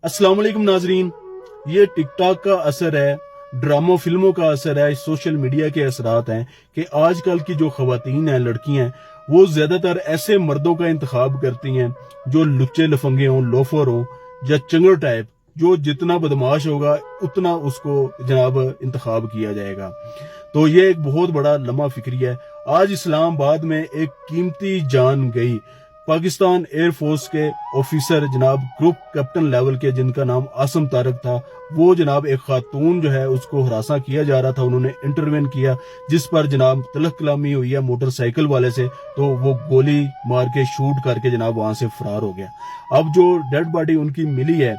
अस्सलाम वालेकुम नाजरीन। ये टिकटॉक का असर है, ड्रामा फिल्मों का असर है, सोशल मीडिया के असरात हैं कि आजकल की जो खवातीन हैं, लड़कियां हैं, वो ज्यादातर ऐसे मर्दों का इंतखाब करती हैं जो लुच्चे लफंगे हों, लोफर हों या चंगड़ टाइप, जो जितना बदमाश होगा उतना उसको जनाब इंतखाब किया जाएगा। तो ये एक बहुत बड़ा लम्हा फिक्री है। आज इस्लामाबाद में एक कीमती जान गई। पाकिस्तान एयरफोर्स के ऑफिसर जनाब ग्रुप कैप्टन लेवल के, जिनका नाम आसम तारक था, वो जनाब एक खातून जो है उसको हरासा किया जा रहा था, उन्होंने इंटरवेन किया, जिस पर जनाब तलख कलामी हुई है मोटरसाइकिल वाले से, तो वो गोली मार के शूट करके जनाब वहां से फरार हो गया। अब जो डेड बॉडी उनकी मिली है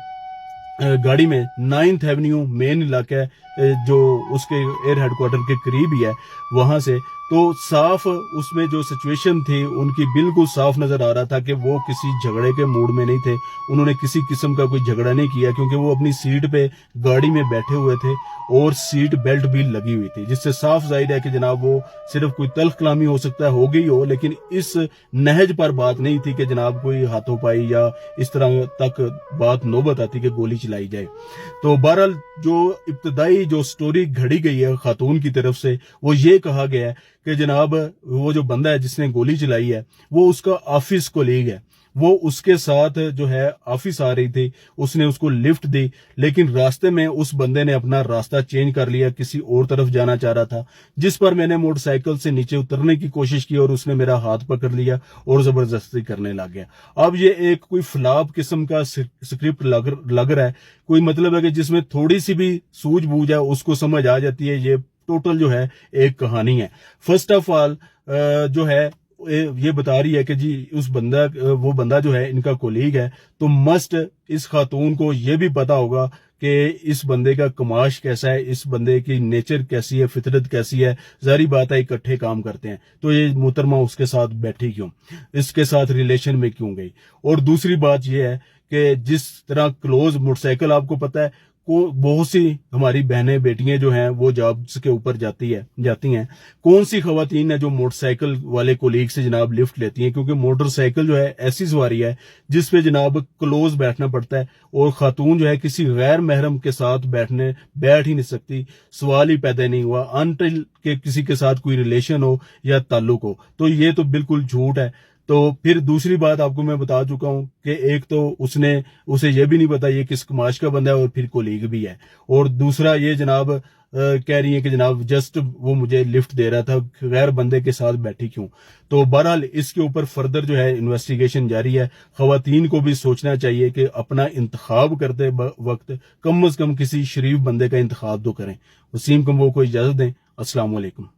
गाड़ी में 9th एवेन्यू मेन इलाका है जो उसके एयर हेडक्वार्टर के करीब ही है, वहां से तो साफ उसमें जो सिचुएशन थी उनकी बिल्कुल साफ नजर आ रहा था कि वो किसी झगड़े के मूड में नहीं थे। उन्होंने किसी किस्म का कोई झगड़ा नहीं किया क्योंकि वो अपनी सीट पे गाड़ी में बैठे हुए थे और सीट बेल्ट भी लगी हुई थी, जिससे साफ जाहिर है कि जनाब वो सिर्फ कोई तल्ख कलामी हो सकता है, हो गई हो, लेकिन इस नहज पर बात नहीं थी कि जनाब कोई हाथों पाई या इस तरह तक बात नौबत आती कि गोली चलाई जाए। तो बहरहाल जो इब्तदाई जो स्टोरी घड़ी गई है खातून की तरफ से, वो ये कहा गया है कि जनाब वो जो बंदा है जिसने गोली चलाई है वो उसका ऑफिस कोलीग है, वो उसके साथ जो है ऑफिस आ रही थी, उसने उसको लिफ्ट दी, लेकिन रास्ते में उस बंदे ने अपना रास्ता चेंज कर लिया, किसी और तरफ जाना चाह रहा था, जिस पर मैंने मोटरसाइकिल से नीचे उतरने की कोशिश की और उसने मेरा हाथ पकड़ लिया और जबरदस्ती करने लग गया। अब ये एक कोई फ्लॉप किस्म का स्क्रिप्ट लग रहा है, कोई मतलब है कि जिसमें थोड़ी सी भी सूझबूझ है उसको समझ आ जाती है। ये टोटल जो है एक कहानी है। फर्स्ट ऑफ ऑल जो है ये बता रही है कि जी वो बंदा जो है इनका कोलीग है, तो मस्ट इस खातून को ये भी पता होगा कि इस बंदे का कमाश कैसा है, इस बंदे की नेचर कैसी है, फितरत कैसी है। जारी बात है इकट्ठे काम करते हैं, तो ये मोहतरमा उसके साथ बैठी क्यों, इसके साथ रिलेशन में क्यों गई। और दूसरी बात ये है कि जिस तरह क्लोज मोटरसाइकिल, आपको पता है को बहुत सी हमारी बहनें बेटियां जो हैं वो जॉब्स के ऊपर जाती हैं, कौन सी खवातीन है जो मोटरसाइकिल वाले कोलीग से जनाब लिफ्ट लेती हैं, क्योंकि मोटरसाइकिल जो है ऐसी सवारी है जिस पे जनाब क्लोज बैठना पड़ता है और खातून जो है किसी गैर महरम के साथ बैठ ही नहीं सकती। सवाल ही पैदा नहीं हुआ अनटिल के किसी के साथ कोई रिलेशन हो या ताल्लुक हो, तो ये तो बिल्कुल झूठ है। तो फिर दूसरी बात आपको मैं बता चुका हूं कि एक तो उसे ये भी नहीं पता ये किस कमाश का बंदा है और फिर कोलीग भी है, और दूसरा ये जनाब कह रही है कि जनाब जस्ट वो मुझे लिफ्ट दे रहा था, गैर बंदे के साथ बैठी क्यों। तो बहरहाल इसके ऊपर फर्दर जो है इन्वेस्टिगेशन जारी है। खवातीन को भी सोचना चाहिए कि अपना इंतखाब करते वक्त कम अज कम किसी शरीफ बंदे का इंतखाब तो करें। वसीम कम्बो को इजाजत दें। अस्सलाम वालेकुम।